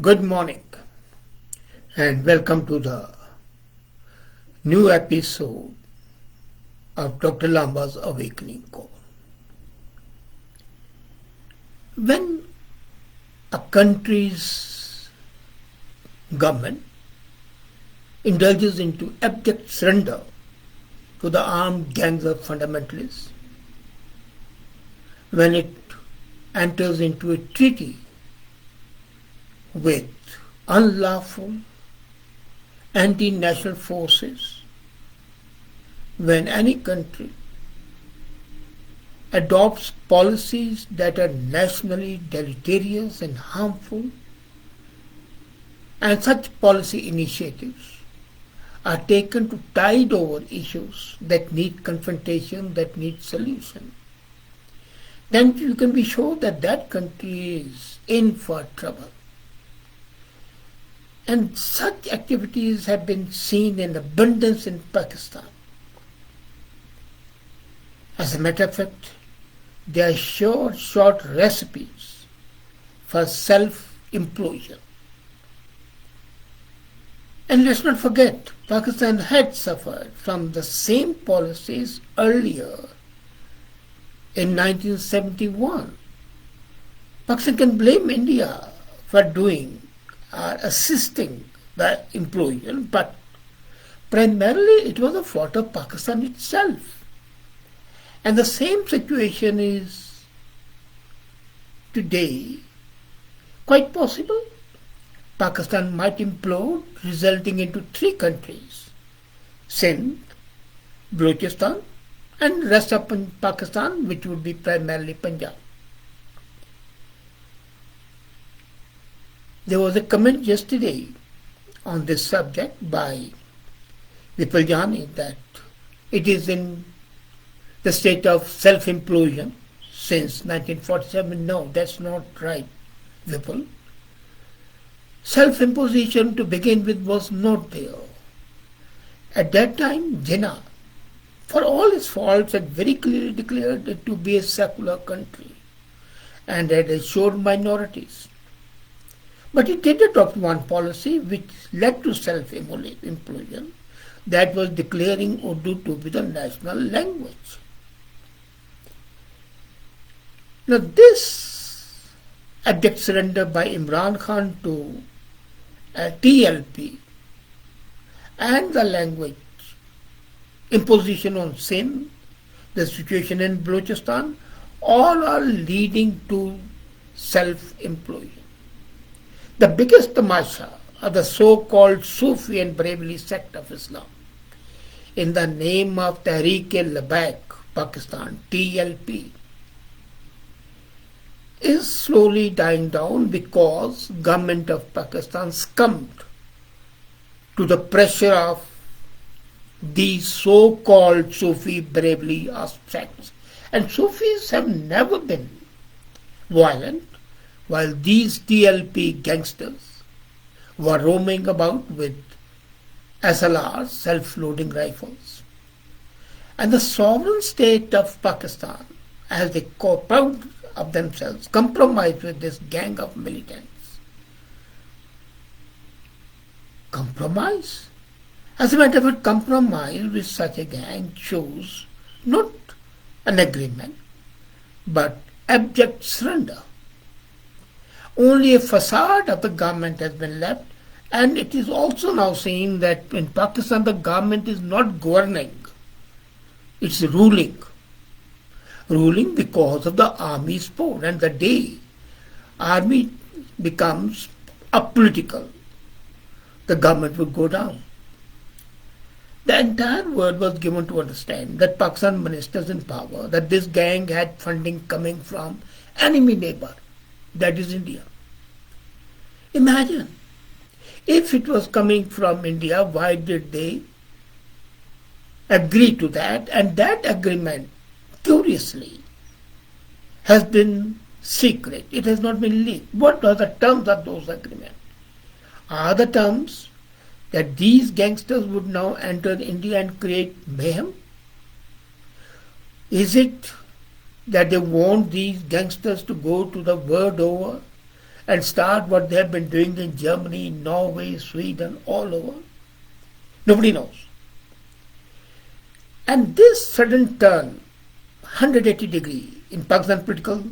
Good morning and welcome to the new episode of Dr. Lamba's Awakening Call. When a country's government indulges into abject surrender to the armed gangs of fundamentalists, when it enters into a treaty with unlawful anti-national forces, when any country adopts policies that are nationally deleterious and harmful, and such policy initiatives are taken to tide over issues that need confrontation, that need solution, then you can be sure that that country is in for trouble. And such activities have been seen in abundance in Pakistan. As a matter of fact, they are short recipes for self-implosion. And let's not forget, Pakistan had suffered from the same policies earlier in 1971. Pakistan can blame India for doing or assisting the implosion, but primarily it was a fault of Pakistan itself. And the same situation is today quite possible. Pakistan might implode, resulting into three countries: Sindh, Balochistan, and rest of Pakistan, which would be primarily Punjab. There was a comment yesterday on this subject by Vipul Jani that it is in the state of self-implosion since 1947. No, that's not right, Vipul. Self-imposition to begin with was not there. At that time, Jinnah, for all its faults, had very clearly declared it to be a secular country and had assured minorities. But it did adopt one policy which led to self-implosion, that was declaring Urdu to be the national language. Now this abject surrender by Imran Khan to TLP and the language imposition on Sindh, the situation in Balochistan, all are leading to self-implosion. The biggest tamasha of the so-called Sufi and Barelvi sect of Islam, in the name of Tehreek-e-Labbaik Pakistan, TLP, is slowly dying down because government of Pakistan succumbed to the pressure of these so-called Sufi Barelvi sects. And Sufis have never been violent, while these TLP gangsters were roaming about with SLRs, self-loading rifles. And the sovereign state of Pakistan, as they call proud of themselves, compromised with this gang of militants. Compromise? As a matter of fact, compromise with such a gang shows not an agreement, but abject surrender. Only a facade of the government has been left, and it is also now seen that in Pakistan the government is not governing, it's ruling. Ruling because of the army support, and the day army becomes apolitical, the government would go down. The entire world was given to understand that Pakistan ministers in power, that this gang had funding coming from enemy neighbor, that is India. Imagine, if it was coming from India, why did they agree to that? And that agreement, curiously, has been secret. It has not been leaked. What are the terms of those agreements? Are the terms that these gangsters would now enter India and create mayhem? Is it that they want these gangsters to go to the world over and start what they have been doing in Germany, Norway, Sweden, all over? Nobody knows. And this sudden turn, 180-degree in Pakistan political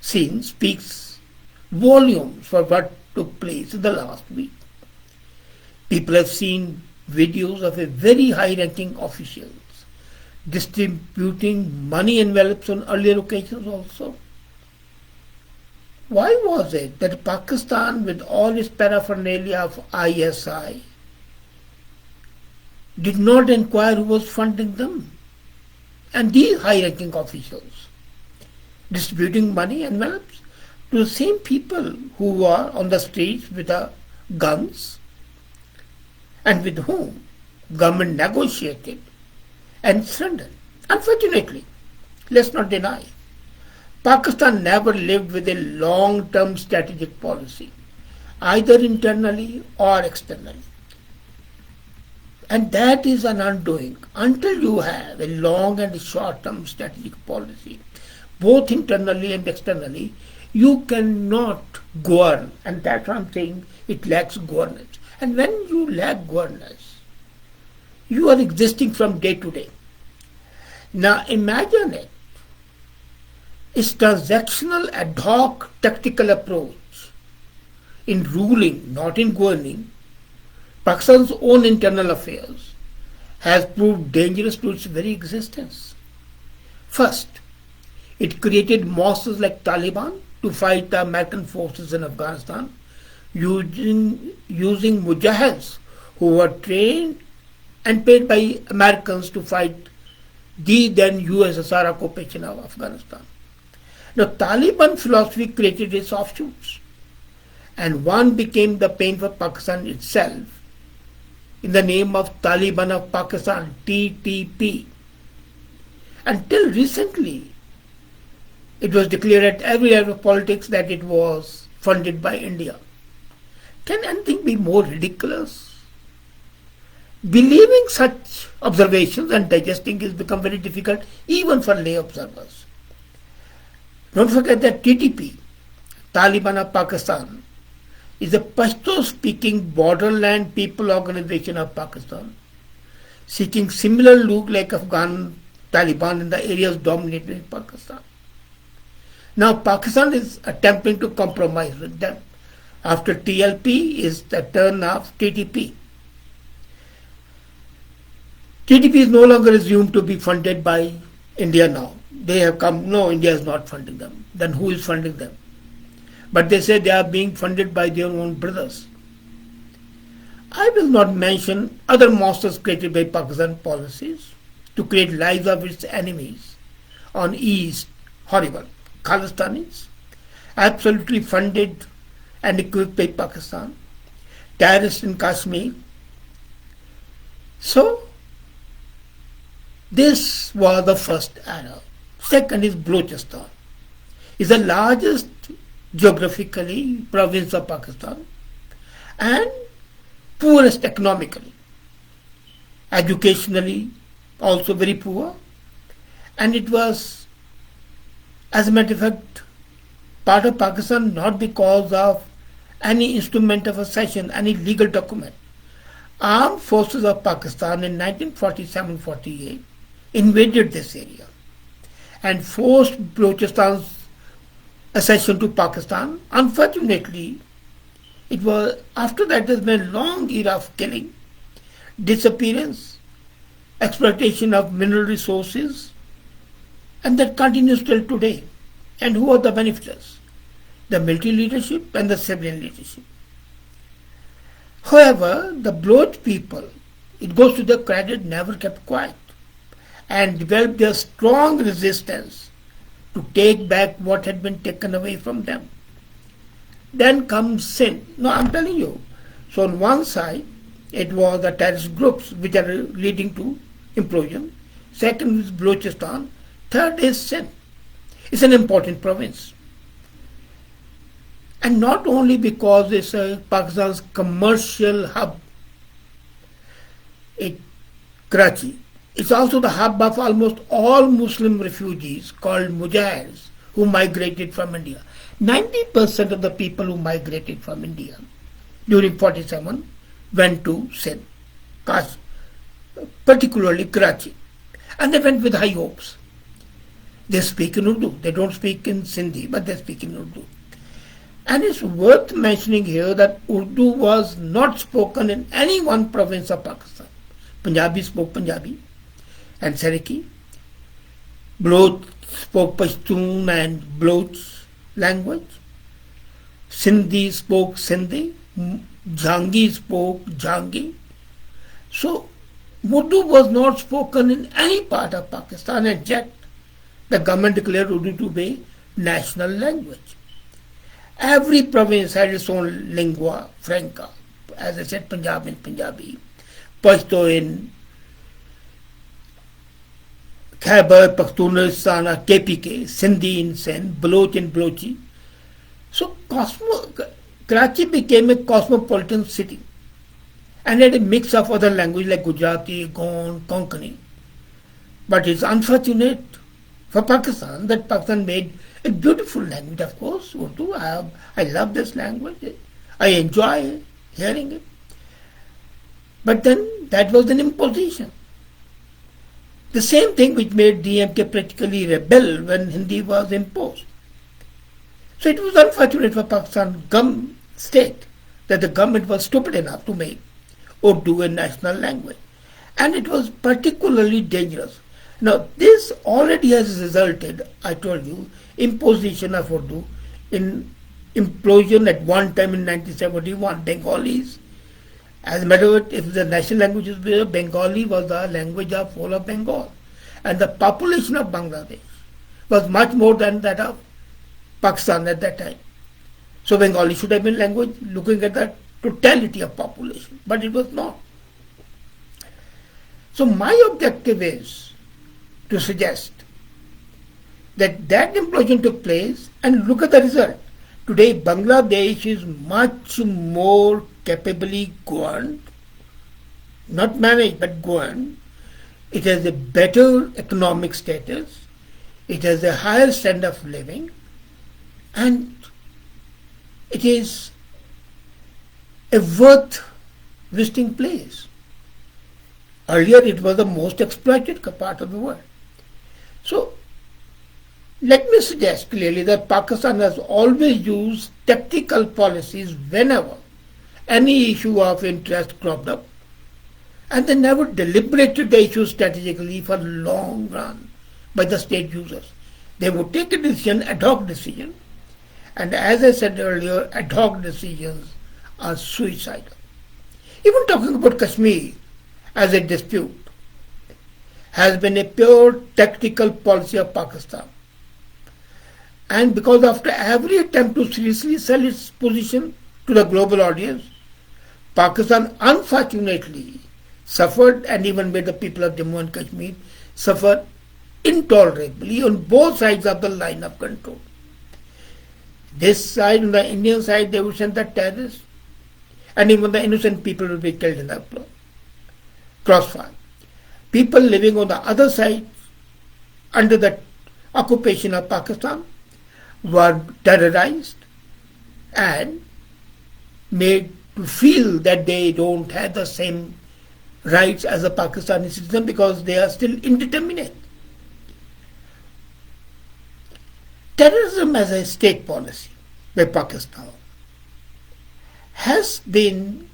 scene, speaks volumes for what took place in the last week. People have seen videos of a very high-ranking officials distributing money envelopes on earlier occasions also. Why was it that Pakistan, with all its paraphernalia of ISI, did not inquire who was funding them? And these high-ranking officials distributing money envelopes to the same people who were on the streets with guns and with whom government negotiated and surrendered. Unfortunately, let's not deny, Pakistan never lived with a long-term strategic policy, either internally or externally. And that is an undoing. Until you have a long and short-term strategic policy, both internally and externally, you cannot govern. And that's what I'm saying, it lacks governance. And when you lack governance, you are existing from day to day. Now imagine it. It's transactional ad hoc tactical approach in ruling, not in governing, Pakistan's own internal affairs has proved dangerous to its very existence. First, it created mobs like Taliban to fight the American forces in Afghanistan using mujahids who were trained and paid by Americans to fight the then USSR occupation of Afghanistan. Now, Taliban philosophy created its offshoots, and one became the pain for Pakistan itself in the name of Taliban of Pakistan, TTP. Until recently, it was declared at every level of politics that it was funded by India. Can anything be more ridiculous? Believing such observations and digesting has become very difficult even for lay observers. Don't forget that TTP, Taliban of Pakistan, is a Pashto-speaking borderland people organization of Pakistan, seeking similar look like Afghan Taliban in the areas dominated in Pakistan. Now Pakistan is attempting to compromise with them. After TLP is the turn of TTP. TTP is no longer assumed to be funded by India now. They have come, no, India is not funding them. Then who is funding them? But they say they are being funded by their own brothers. I will not mention other monsters created by Pakistan policies to create lives of its enemies on East, horrible, Khalistanis, absolutely funded and equipped by Pakistan, terrorists in Kashmir. So, this was the first error. Second is Balochistan. It's the largest geographically province of Pakistan and poorest economically, educationally also very poor, and it was, as a matter of fact, part of Pakistan not because of any instrument of accession, any legal document. Armed forces of Pakistan in 1947-48 invaded this area and forced Balochistan's accession to Pakistan. Unfortunately, it was after that there's been a long era of killing, disappearance, exploitation of mineral resources, and that continues till today. And who are the benefactors? The military leadership and the civilian leadership. However, the Baloch people, it goes to their credit, never kept quiet and developed their strong resistance to take back what had been taken away from them. Then comes sin. No, I'm telling you. So on one side, it was the terrorist groups which are leading to implosion. Second is Balochistan. Third is sin. It's an important province. And not only because it's Pakistan's commercial hub, Karachi. It's also the hub of almost all Muslim refugees called mujahids who migrated from India. 90% of the people who migrated from India during 47 went to Sindh, particularly Karachi. And they went with high hopes. They speak in Urdu. They don't speak in Sindhi, but they speak in Urdu. And it's worth mentioning here that Urdu was not spoken in any one province of Pakistan. Punjabi spoke Punjabi and Saraiki. Baloch spoke Pashtun and Baloch language. Sindhi spoke Sindhi. Jhangi spoke Jhangi. So Urdu was not spoken in any part of Pakistan, and yet the government declared Urdu to be national language. Every province had its own lingua franca. As I said, Punjab in Punjabi, Pashto in Khyber Pakhtunkhwa, KPK, Sindhi in Sindh, Baloch in Balochi. So Karachi became a cosmopolitan city and had a mix of other languages like Gujarati, Gond, Konkani. But it's unfortunate for Pakistan that Pakistan made a beautiful language, of course, Urdu. I love this language. I enjoy hearing it. But then that was an imposition. The same thing which made DMK practically rebel when Hindi was imposed. So it was unfortunate for Pakistan state that the government was stupid enough to make Urdu a national language. And it was particularly dangerous. Now, this already has resulted, I told you, imposition of Urdu in implosion at one time in 1971. Bengalis, as a matter of fact, if the national languages were, Bengali was the language of whole of Bengal. And the population of Bangladesh was much more than that of Pakistan at that time. So Bengali should have been language looking at the totality of population, but it was not. So my objective is to suggest that implosion took place, and look at the result. Today Bangladesh is much more capably governed, not managed but governed. It has a better economic status, it has a higher standard of living, and it is a worth visiting place. Earlier it was the most exploited part of the world. So let me suggest clearly that Pakistan has always used tactical policies whenever any issue of interest cropped up, and they never deliberated the issue strategically for long run by the state users. They would take a decision, ad hoc decision, and as I said earlier, ad hoc decisions are suicidal. Even talking about Kashmir as a dispute has been a pure tactical policy of Pakistan. And because after every attempt to seriously sell its position to the global audience, Pakistan unfortunately suffered, and even made the people of Jammu and Kashmir suffer intolerably on both sides of the line of control. This side, on the Indian side, they would send the terrorists, and even the innocent people would be killed in the crossfire. People living on the other side, under the occupation of Pakistan, were terrorized and made to feel that they don't have the same rights as a Pakistani citizen because they are still indeterminate. Terrorism as a state policy by Pakistan has been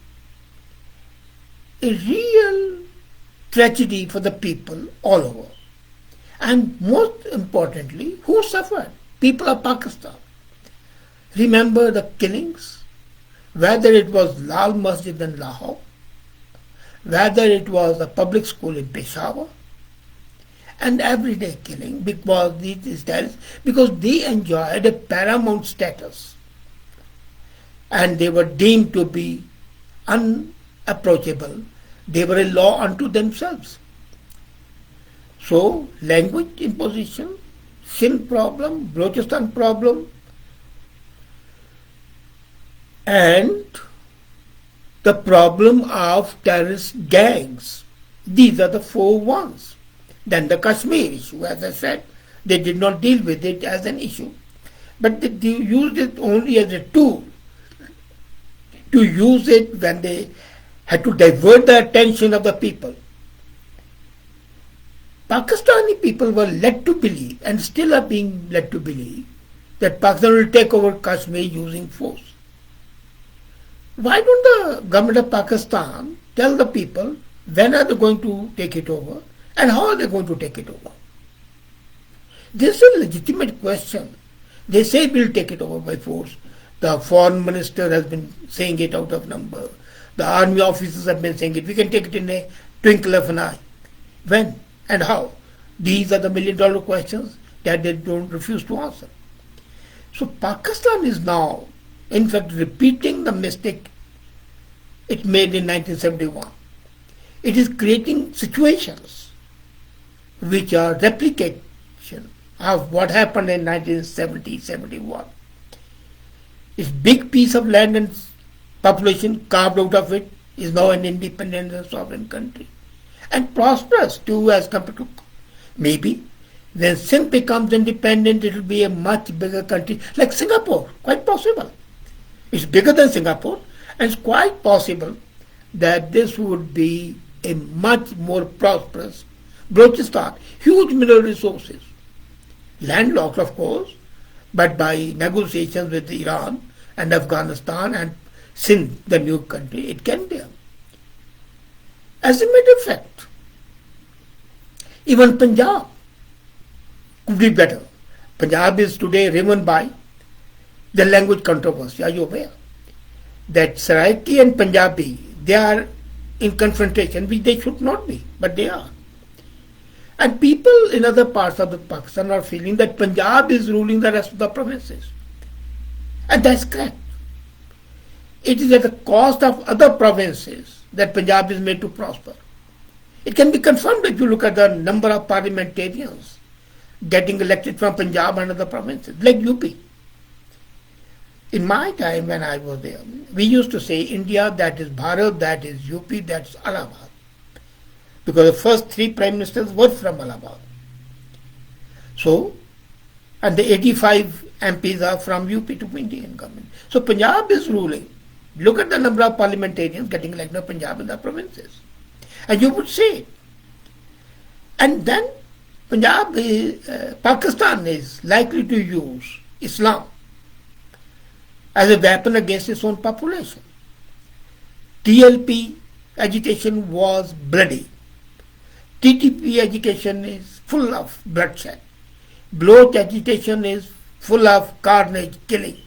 a real tragedy for the people all over. And most importantly, who suffered? People of Pakistan. Remember the killings, whether it was Lal Masjid in Lahore, whether it was a public school in Peshawar, and everyday killing because these terrorists, because they enjoyed a paramount status and they were deemed to be unapproachable. They were a law unto themselves. So language imposition, Sindh problem, Balochistan problem, and the problem of terrorist gangs. These are the four ones. Then the Kashmir issue, as I said, They did not deal with it as an issue, but they used it only as a tool to use it when they had to divert the attention of the people. Pakistani people were led to believe, and still are being led to believe, that Pakistan will take over Kashmir using force. Why don't the government of Pakistan tell the people when are they going to take it over and how are they going to take it over? This is a legitimate question. They say we'll take it over by force. The foreign minister has been saying it out of number. The army officers have been saying it. We can take it in a twinkle of an eye. When and how? These are the million-dollar questions that they don't refuse to answer. So Pakistan is now, in fact, repeating the mistake it made in 1971. It is creating situations which are replication of what happened in 1970-71. Its big piece of land and population carved out of it is now an independent and sovereign country, and prosperous too as compared to maybe when Sindh becomes independent, it will be a much bigger country like Singapore, quite possible. It's bigger than Singapore, and it's quite possible that this would be a much more prosperous Balochistan, huge mineral resources, landlocked of course, but by negotiations with Iran and Afghanistan and Sindh, the new country, it can be. As a matter of fact, even Punjab could be better. Punjab is today riven by the language controversy. Are you aware that Saraiki and Punjabi, they are in confrontation, which they should not be, but they are. And people in other parts of the Pakistan are feeling that Punjab is ruling the rest of the provinces. And that's correct. It is at the cost of other provinces that Punjab is made to prosper. It can be confirmed if you look at the number of parliamentarians getting elected from Punjab and other provinces, like UP. In my time when I was there, we used to say India, that is Bharat, that is UP, that's Allahabad. Because the first 3 prime ministers were from Allahabad. So, and the 85 MPs are from UP to Indian government. So Punjab is ruling. Look at the number of parliamentarians getting elected in Punjab and the provinces. And you would say it. And then Pakistan is likely to use Islam as a weapon against its own population. TLP agitation was bloody. TTP agitation is full of bloodshed. Baloch agitation is full of carnage, killing.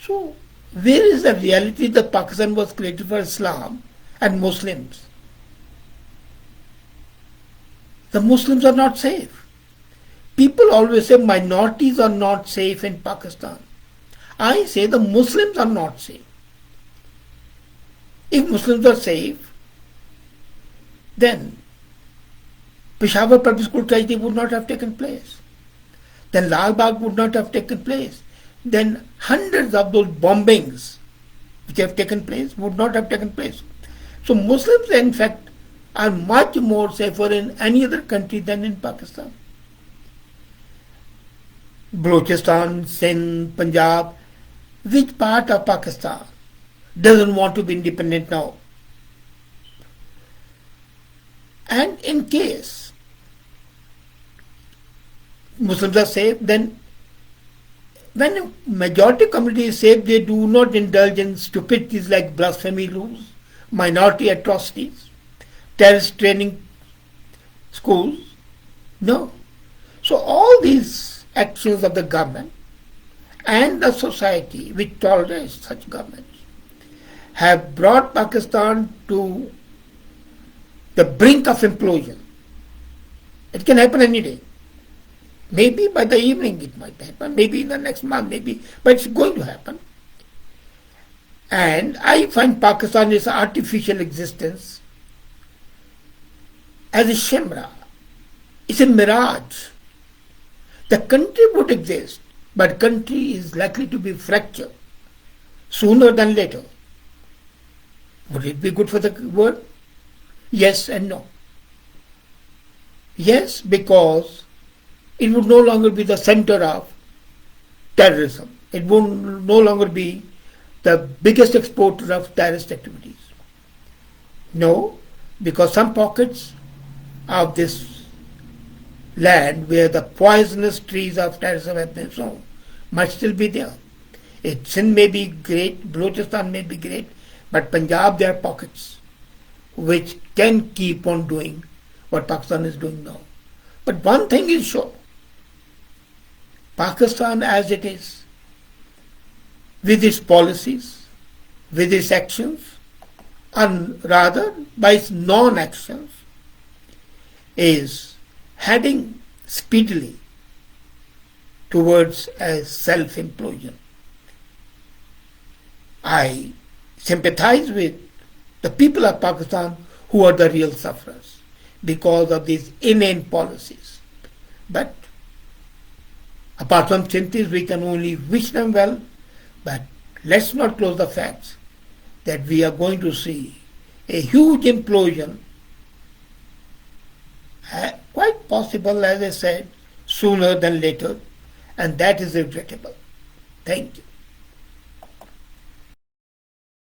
So, where is the reality that Pakistan was created for Islam and Muslims? The Muslims are not safe. People always say minorities are not safe in Pakistan. I say the Muslims are not safe. If Muslims are safe, then Peshawar Public School tragedy would not have taken place. Then Lal Bagh would not have taken place. Then hundreds of those bombings which have taken place would not have taken place. So Muslims in fact are much more safer in any other country than in Pakistan. Balochistan, Sindh, Punjab, which part of Pakistan doesn't want to be independent now? And in case Muslims are safe, then when a majority community is safe, they do not indulge in stupidities like blasphemy laws, minority atrocities, terrorist training schools. No. So all these actions of the government and the society which tolerates such governments have brought Pakistan to the brink of implosion. It can happen any day. Maybe by the evening it might happen, maybe in the next month, maybe, but it's going to happen. And I find Pakistan is an artificial existence as a chimera. It's a mirage. The country would exist, but country is likely to be fractured sooner than later. Would it be good for the world? Yes and no. Yes, because it would no longer be the center of terrorism. It would no longer be the biggest exporter of terrorist activities. No, because some pockets of this land where the poisonous trees of terrorism have been sown might still be there. Sindh may be great, Balochistan may be great, but Punjab, there are pockets which can keep on doing what Pakistan is doing now. But one thing is sure, Pakistan as it is, with its policies, with its actions, and rather by its non-actions, is heading speedily towards a self-implosion. I sympathize with the people of Pakistan who are the real sufferers because of these inane policies. But apart from sympathies, we can only wish them well, but let's not close the facts that we are going to see a huge implosion, quite possible, as I said, sooner than later, and that is regrettable. Thank you.